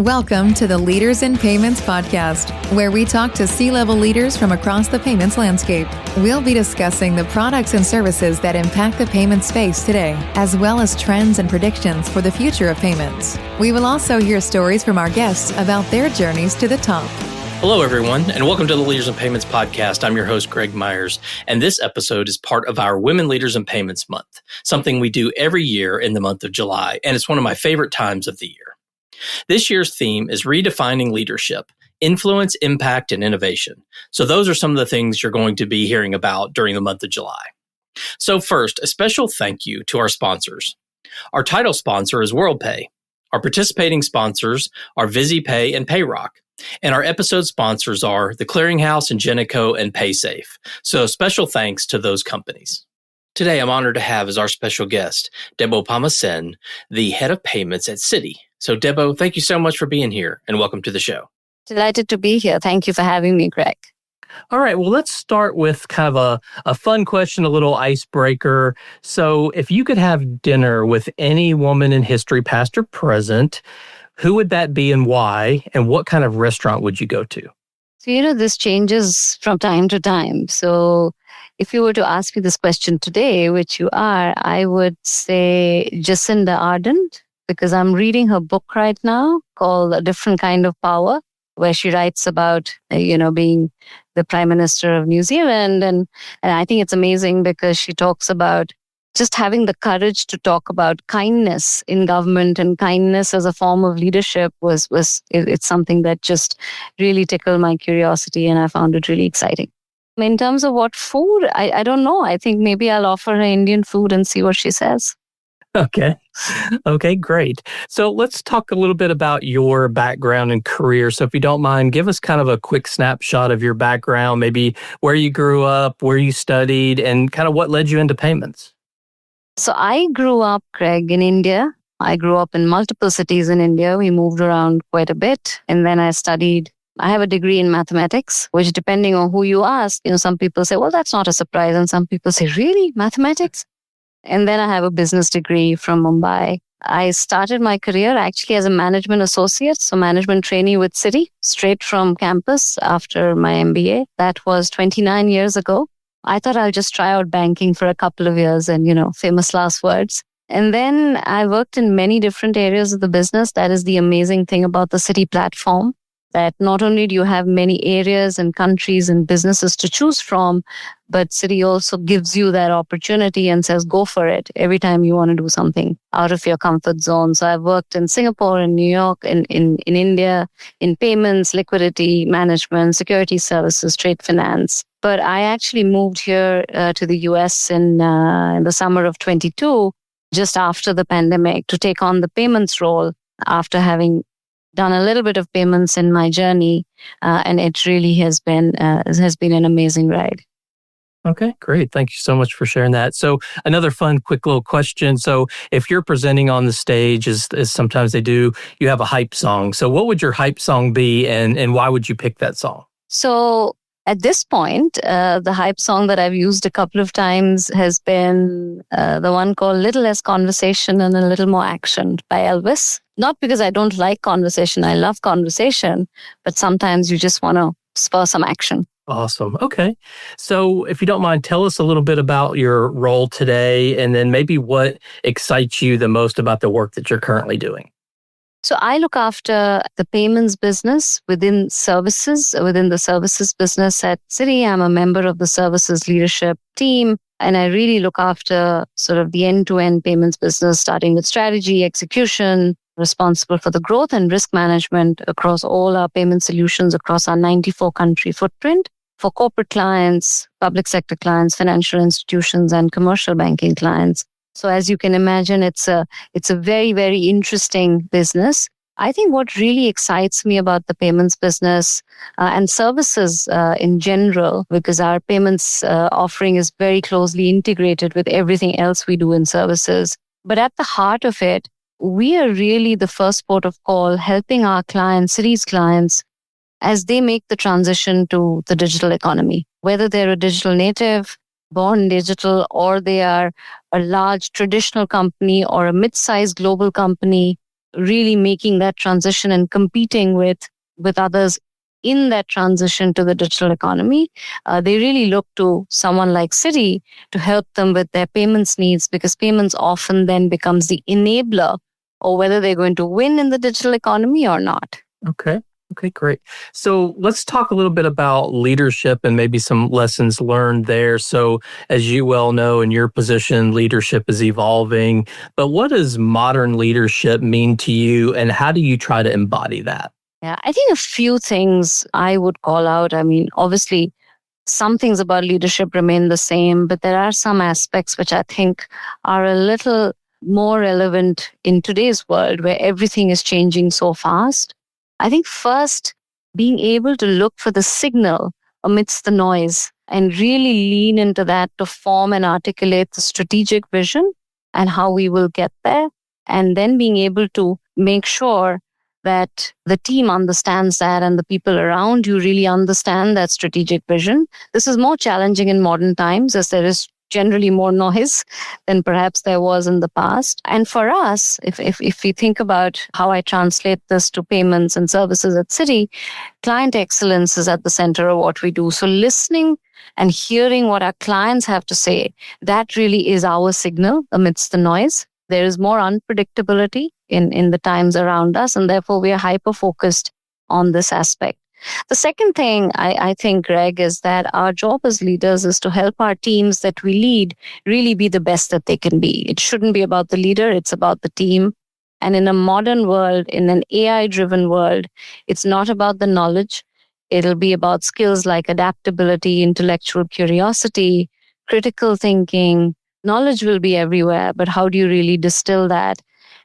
Welcome to the Leaders in Payments podcast, where we talk to C-level leaders from across the payments landscape. We'll be discussing the products and services that impact the payment space today, as well as trends and predictions for the future of payments. We will also hear stories from our guests about their journeys to the top. Hello, everyone, and welcome to the Leaders in Payments podcast. I'm your host, Greg Myers, and this episode is part of our Women Leaders in Payments Month, something we do every year in the month of July, and it's one of my favorite times of the year. This year's theme is redefining leadership, influence, impact, and innovation. So those are some of the things you're going to be hearing about during the month of July. So first, a special thank you to our sponsors. Our title sponsor is WorldPay. Our participating sponsors are VisiPay and PayRock. And our episode sponsors are The Clearinghouse, Ingenico, and PaySafe. So special thanks to those companies. Today, I'm honored to have as our special guest, Debopama, the head of payments at Citi. So Debo, thank you so much for being here and welcome to the show. Delighted to be here. Thank you for having me, Greg. All right, well, let's start with kind of a fun question, a little icebreaker. So if you could have dinner with any woman in history, past or present, who would that be and why? And what kind of restaurant would you go to? So, this changes from time to time. So if you were to ask me this question today, which you are, I would say Jacinda Ardern, because I'm reading her book right now called A Different Kind of Power, where she writes about, being the Prime Minister of New Zealand. And I think it's amazing because she talks about just having the courage to talk about kindness in government, and kindness as a form of leadership it's something that just really tickled my curiosity, and I found it really exciting. In terms of what food, I don't know. I think maybe I'll offer her Indian food and see what she says. Okay, great. So let's talk a little bit about your background and career. So if you don't mind, give us kind of a quick snapshot of your background, maybe where you grew up, where you studied, and kind of what led you into payments. So I grew up, Greg, in India. I grew up in multiple cities in India. We moved around quite a bit. And then I have a degree in mathematics, which depending on who you ask, some people say, well, that's not a surprise. And some people say, really? Mathematics? And then I have a business degree from Mumbai. I started my career actually as a management associate, so management trainee with Citi, straight from campus after my MBA. That was 29 years ago. I thought I'll just try out banking for a couple of years and, famous last words. And then I worked in many different areas of the business. That is the amazing thing about the Citi platform, that not only do you have many areas and countries and businesses to choose from, but Citi also gives you that opportunity and says, go for it every time you want to do something out of your comfort zone. So I've worked in Singapore, in New York, in India, in payments, liquidity management, security services, trade finance. But I actually moved here to the US in the summer of 22, just after the pandemic, to take on the payments role after having done a little bit of payments in my journey. And it really has been an amazing ride. Okay, great. Thank you so much for sharing that. So another fun, quick little question. So if you're presenting on the stage, as sometimes they do, you have a hype song. So what would your hype song be and why would you pick that song? So at this point, the hype song that I've used a couple of times has been the one called Little Less Conversation and a Little More Action by Elvis. Not because I don't like conversation. I love conversation, but sometimes you just want to spur some action. Awesome. Okay. So if you don't mind, tell us a little bit about your role today and then maybe what excites you the most about the work that you're currently doing. So I look after the payments business within the services business at Citi. I'm a member of the services leadership team, and I really look after sort of the end-to-end payments business, starting with strategy, execution, responsible for the growth and risk management across all our payment solutions across our 94-country footprint for corporate clients, public sector clients, financial institutions, and commercial banking clients. So as you can imagine, it's a very, very interesting business. I think what really excites me about the payments business and services in general, because our payments offering is very closely integrated with everything else we do in services. But at the heart of it, we are really the first port of call, helping our clients, Citi's clients, as they make the transition to the digital economy, whether they're a digital native, born digital, or they are a large traditional company or a mid-sized global company really making that transition and competing with others in that transition to the digital economy, they really look to someone like Citi to help them with their payments needs, because payments often then becomes the enabler or whether they're going to win in the digital economy or not. Okay. Okay, great. So let's talk a little bit about leadership and maybe some lessons learned there. So, as you well know, in your position, leadership is evolving. But what does modern leadership mean to you, and how do you try to embody that? Yeah, I think a few things I would call out. I mean, obviously, some things about leadership remain the same, but there are some aspects which I think are a little more relevant in today's world where everything is changing so fast. I think first, being able to look for the signal amidst the noise and really lean into that to form and articulate the strategic vision and how we will get there. And then being able to make sure that the team understands that and the people around you really understand that strategic vision. This is more challenging in modern times as there is generally more noise than perhaps there was in the past. And for us, if we think about how I translate this to payments and services at Citi, client excellence is at the center of what we do. So listening and hearing what our clients have to say, that really is our signal amidst the noise. There is more unpredictability in the times around us, and therefore we are hyper-focused on this aspect. The second thing I think, Greg, is that our job as leaders is to help our teams that we lead really be the best that they can be. It shouldn't be about the leader, it's about the team. And in a modern world, in an AI-driven world, it's not about the knowledge. It'll be about skills like adaptability, intellectual curiosity, critical thinking. Knowledge will be everywhere, but how do you really distill that?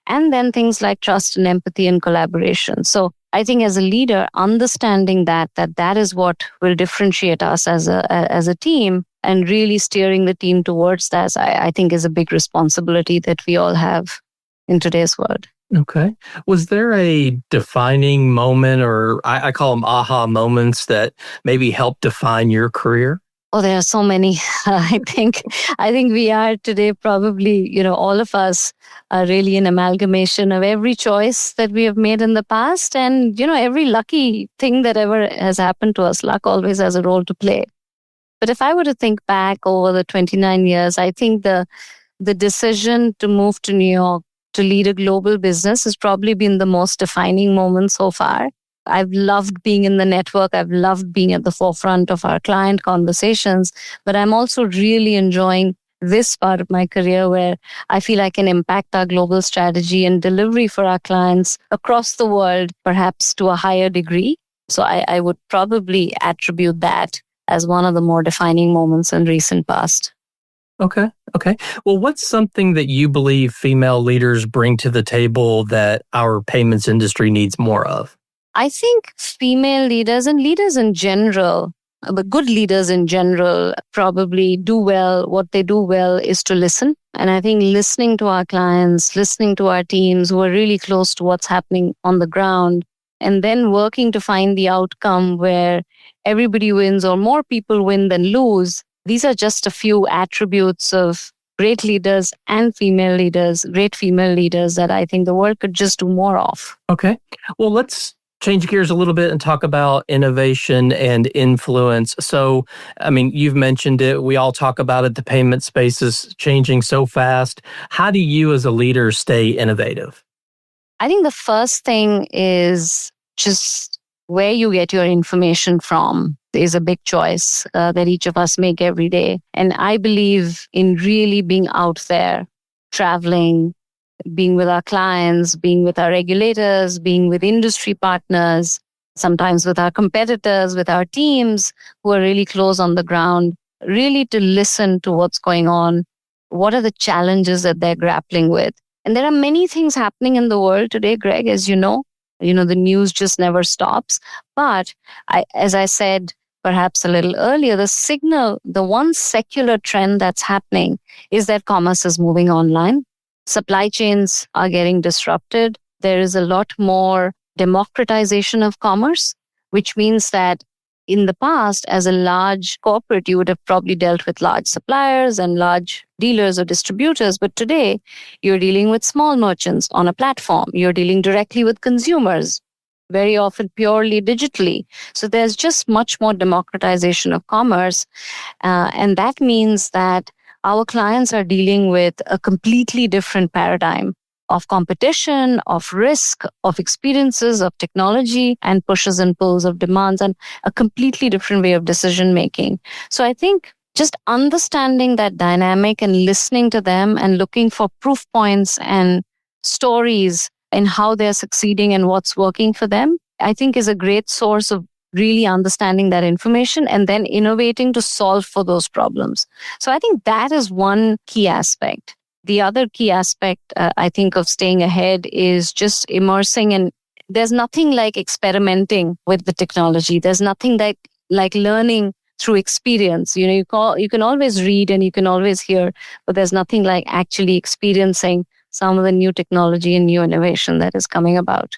And then things like trust and empathy and collaboration. So I think as a leader, understanding that is what will differentiate us as a team, and really steering the team towards that, I think is a big responsibility that we all have in today's world. Okay. Was there a defining moment, or I call them aha moments, that maybe helped define your career? Oh, there are so many. I think we are today probably, all of us are really an amalgamation of every choice that we have made in the past and, every lucky thing that ever has happened to us. Luck always has a role to play. But if I were to think back over the 29 years, I think the decision to move to New York to lead a global business has probably been the most defining moment so far. I've loved being in the network. I've loved being at the forefront of our client conversations, but I'm also really enjoying this part of my career where I feel I can impact our global strategy and delivery for our clients across the world, perhaps to a higher degree. So I would probably attribute that as one of the more defining moments in recent past. Okay. Well, what's something that you believe female leaders bring to the table that our payments industry needs more of? I think female leaders and leaders in general, but good leaders in general, probably do well. What they do well is to listen. And I think listening to our clients, listening to our teams who are really close to what's happening on the ground, and then working to find the outcome where everybody wins or more people win than lose. These are just a few attributes of great leaders and female leaders, great female leaders that I think the world could just do more of. Okay. Well, let's change gears a little bit and talk about innovation and influence. So, you've mentioned it. We all talk about it. The payment space is changing so fast. How do you as a leader stay innovative? I think the first thing is just where you get your information from is a big choice that each of us make every day. And I believe in really being out there, traveling, being with our clients, being with our regulators, being with industry partners, sometimes with our competitors, with our teams who are really close on the ground, really to listen to what's going on. What are the challenges that they're grappling with? And there are many things happening in the world today, Greg, as you know, the news just never stops. But as I said, perhaps a little earlier, the one secular trend that's happening is that commerce is moving online. Supply chains are getting disrupted. There is a lot more democratization of commerce, which means that in the past, as a large corporate, you would have probably dealt with large suppliers and large dealers or distributors. But today, you're dealing with small merchants on a platform. You're dealing directly with consumers, very often purely digitally. So there's just much more democratization of commerce. And that means that our clients are dealing with a completely different paradigm of competition, of risk, of experiences, of technology, and pushes and pulls of demands, and a completely different way of decision making. So I think just understanding that dynamic and listening to them and looking for proof points and stories in how they're succeeding and what's working for them, I think is a great source of really understanding that information and then innovating to solve for those problems. So I think that is one key aspect. The other key aspect, I think, of staying ahead is just immersing. And there's nothing like experimenting with the technology. There's nothing like learning through experience. You can always read and you can always hear, but there's nothing like actually experiencing some of the new technology and new innovation that is coming about.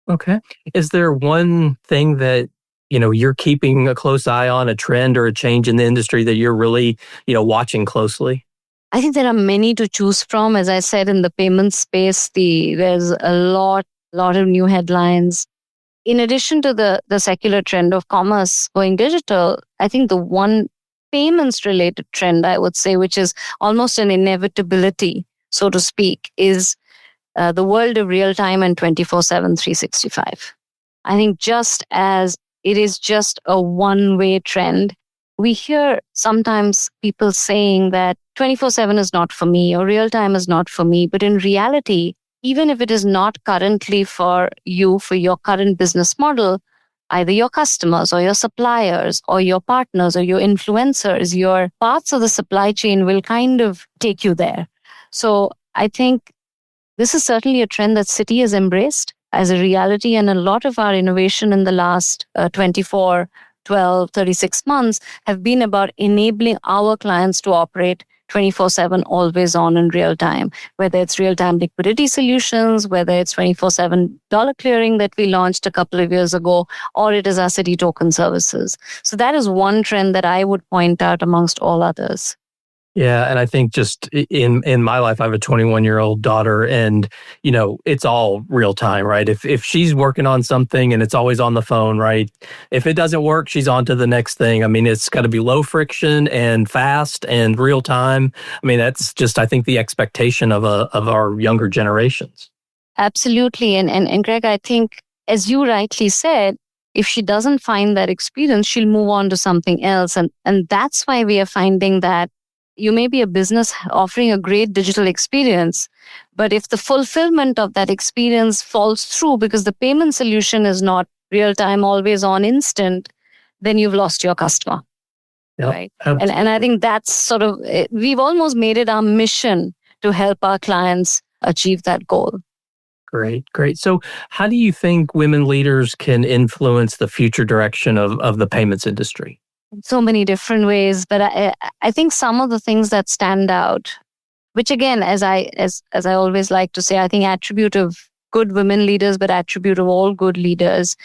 Okay. Is there one thing that, you're keeping a close eye on, a trend or a change in the industry that you're really, watching closely? I think there are many to choose from. As I said, in the payment space, there's a lot of new headlines. In addition to the secular trend of commerce going digital, I think the one payments related trend, I would say, which is almost an inevitability, so to speak, is the world of real time and 24/7, 365. I think just as it is just a one-way trend, we hear sometimes people saying that 24/7 is not for me or real time is not for me. But in reality, even if it is not currently for you, for your current business model, either your customers or your suppliers or your partners or your influencers, your parts of the supply chain will kind of take you there. So I think this is certainly a trend that Citi has embraced as a reality, and a lot of our innovation in the last 24, 12, 36 months have been about enabling our clients to operate 24/7, always on in real time, whether it's real-time liquidity solutions, whether it's 24/7 dollar clearing that we launched a couple of years ago, or it is our Citi token services. So that is one trend that I would point out amongst all others. Yeah, and I think just in my life, I have a 21-year-old daughter, and it's all real time, right? If she's working on something and it's always on the phone, right? If it doesn't work, she's on to the next thing. I mean, it's got to be low friction and fast and real time. I mean, that's just, I think, the expectation of our younger generations. Absolutely, and Greg, I think, as you rightly said, if she doesn't find that experience, she'll move on to something else, and that's why we are finding that you may be a business offering a great digital experience, but if the fulfillment of that experience falls through because the payment solution is not real time, always on, instant, then you've lost your customer. Yep, right? And I think that's sort of, we've almost made it our mission to help our clients achieve that goal. Great. So how do you think women leaders can influence the future direction of the payments industry? So many different ways, but I think some of the things that stand out, which again, as I always like to say, I think attribute of good women leaders, but attribute of all good leaders,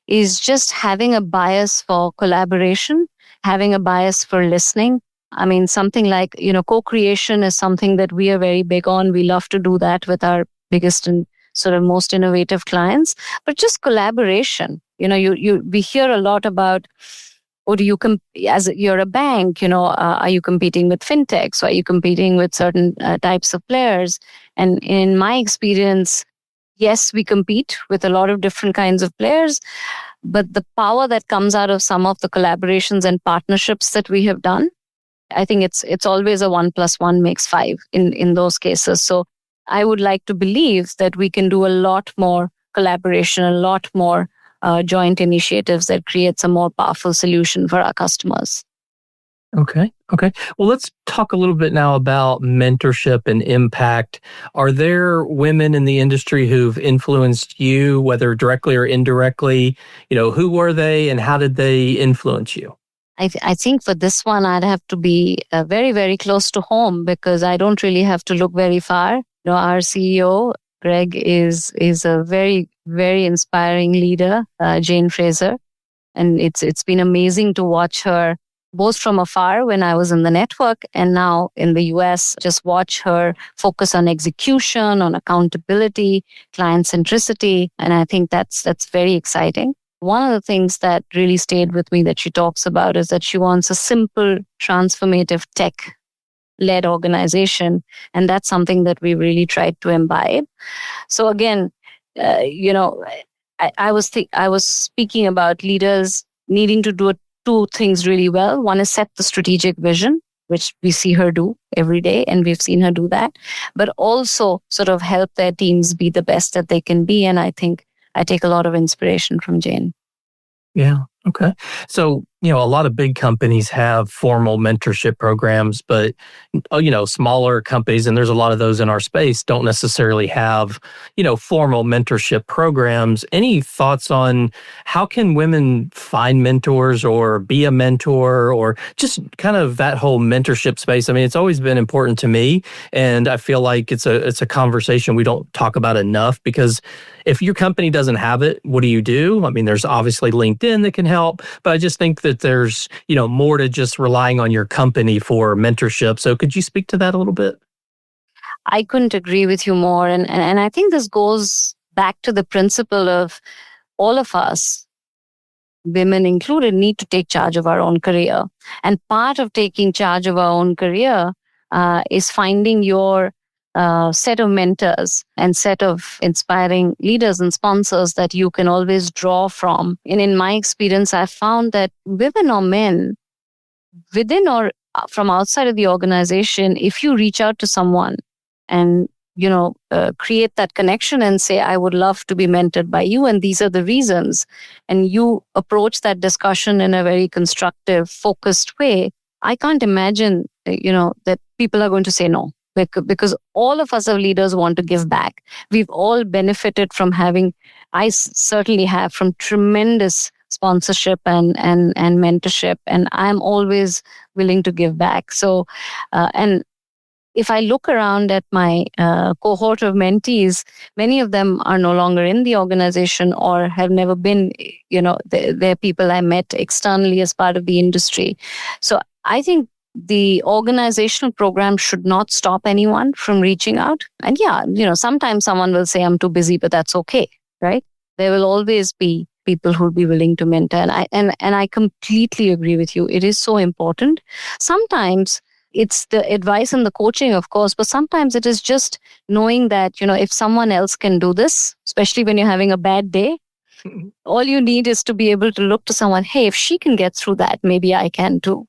is just having a bias for collaboration, having a bias for listening. I mean, something like, co-creation is something that we are very big on. We love to do that with our biggest and sort of most innovative clients, but just collaboration. We hear a lot about, or do you as you're a bank, are you competing with Fintechs? Or are you competing with certain types of players? And in my experience, yes, we compete with a lot of different kinds of players, but the power that comes out of some of the collaborations and partnerships that we have done, I think it's always a 1 + 1 makes 5 in those cases. So I would like to believe that we can do a lot more collaboration, a lot more joint initiatives that creates a more powerful solution for our customers. Okay. Well, let's talk a little bit now about mentorship and impact. Are there women in the industry who've influenced you, whether directly or indirectly? Who were they and how did they influence you? I think for this one, I'd have to be very, very close to home because I don't really have to look very far. Our CEO, Greg, is a very, very inspiring leader, Jane Fraser. And it's been amazing to watch her both from afar when I was in the network and now in the US, just watch her focus on execution, on accountability, client centricity. And I think that's very exciting. One of the things that really stayed with me that she talks about is that she wants a simple, transformative tech-led organization. And that's something that we really tried to imbibe. So again, I was speaking about leaders needing to do two things really well. One is set the strategic vision, which we see her do every day, and we've seen her do that, but also sort of help their teams be the best that they can be. And I think I take a lot of inspiration from Jane. Yeah. Okay. So, a lot of big companies have formal mentorship programs, but, smaller companies, and there's a lot of those in our space, don't necessarily have, formal mentorship programs. Any thoughts on how can women find mentors or be a mentor or just kind of that whole mentorship space? I mean, it's always been important to me, and I feel like it's a conversation we don't talk about enough, because if your company doesn't have it, what do you do? I mean, there's obviously LinkedIn that can help, but I just think that there's, more to just relying on your company for mentorship. So could you speak to that a little bit? I couldn't agree with you more. And I think this goes back to the principle of all of us, women included, need to take charge of our own career. And part of taking charge of our own career is finding your set of mentors and set of inspiring leaders and sponsors that you can always draw from. And in my experience, I've found that women or men, within or from outside of the organization, if you reach out to someone and create that connection and say, I would love to be mentored by you, and these are the reasons, and you approach that discussion in a very constructive, focused way, I can't imagine, that people are going to say no. Because all of us as leaders want to give back. We've all benefited from I certainly have, from tremendous sponsorship and mentorship, and I'm always willing to give back. So, and if I look around at my cohort of mentees, many of them are no longer in the organization or have never been, they're people I met externally as part of the industry. So I think the organizational program should not stop anyone from reaching out. And sometimes someone will say, I'm too busy, but that's okay, right? There will always be people who will be willing to mentor. And I completely agree with you. It is so important. Sometimes it's the advice and the coaching, of course, but sometimes it is just knowing that, if someone else can do this, especially when you're having a bad day, all you need is to be able to look to someone, hey, if she can get through that, maybe I can too.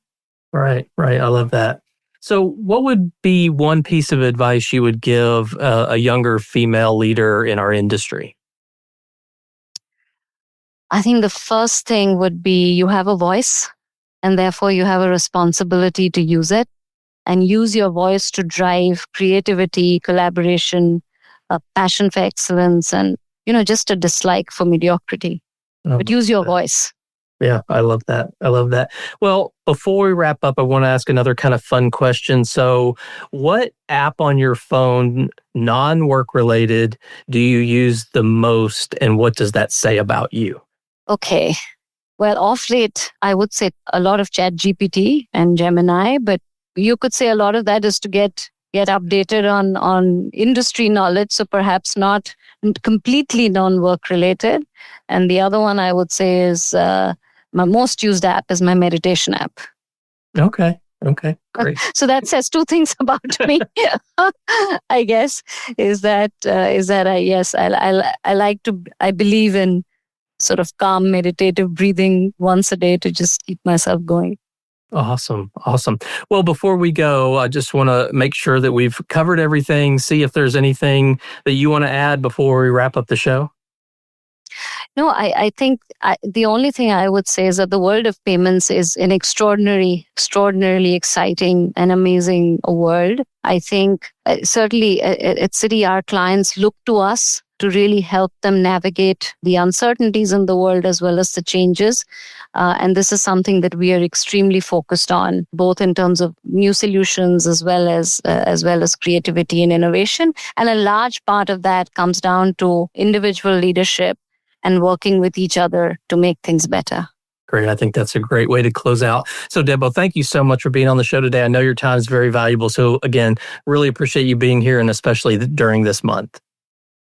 Right. I love that. So what would be one piece of advice you would give a younger female leader in our industry? I think the first thing would be you have a voice, and therefore you have a responsibility to use it, and use your voice to drive creativity, collaboration, a passion for excellence, and, just a dislike for mediocrity. But use your voice. Yeah, I love that. Well, before we wrap up, I want to ask another kind of fun question. So what app on your phone, non-work related, do you use the most, and what does that say about you? Okay. Well, off late, I would say a lot of ChatGPT and Gemini, but you could say a lot of that is to get updated on industry knowledge, so perhaps not completely non-work related. And the other one I would say is my most used app is my meditation app. Okay, great. So that says two things about me, I guess, is that I believe in sort of calm meditative breathing once a day to just keep myself going. Awesome. Well, before we go, I just want to make sure that we've covered everything, see if there's anything that you want to add before we wrap up the show. No, I think the only thing I would say is that the world of payments is an extraordinarily exciting and amazing world. I think certainly at Citi, our clients look to us to really help them navigate the uncertainties in the world as well as the changes. And this is something that we are extremely focused on, both in terms of new solutions as well as creativity and innovation. And a large part of that comes down to individual leadership and working with each other to make things better. Great. I think that's a great way to close out. So, Debo, thank you so much for being on the show today. I know your time is very valuable. So, again, really appreciate you being here, and especially during this month.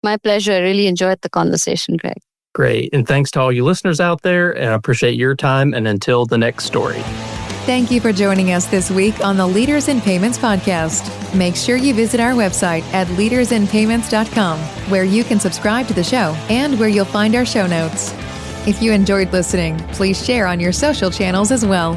My pleasure. I really enjoyed the conversation, Greg. Great. And thanks to all you listeners out there. And I appreciate your time. And until the next story. Thank you for joining us this week on the Leaders in Payments podcast. Make sure you visit our website at leadersinpayments.com, where you can subscribe to the show and where you'll find our show notes. If you enjoyed listening, please share on your social channels as well.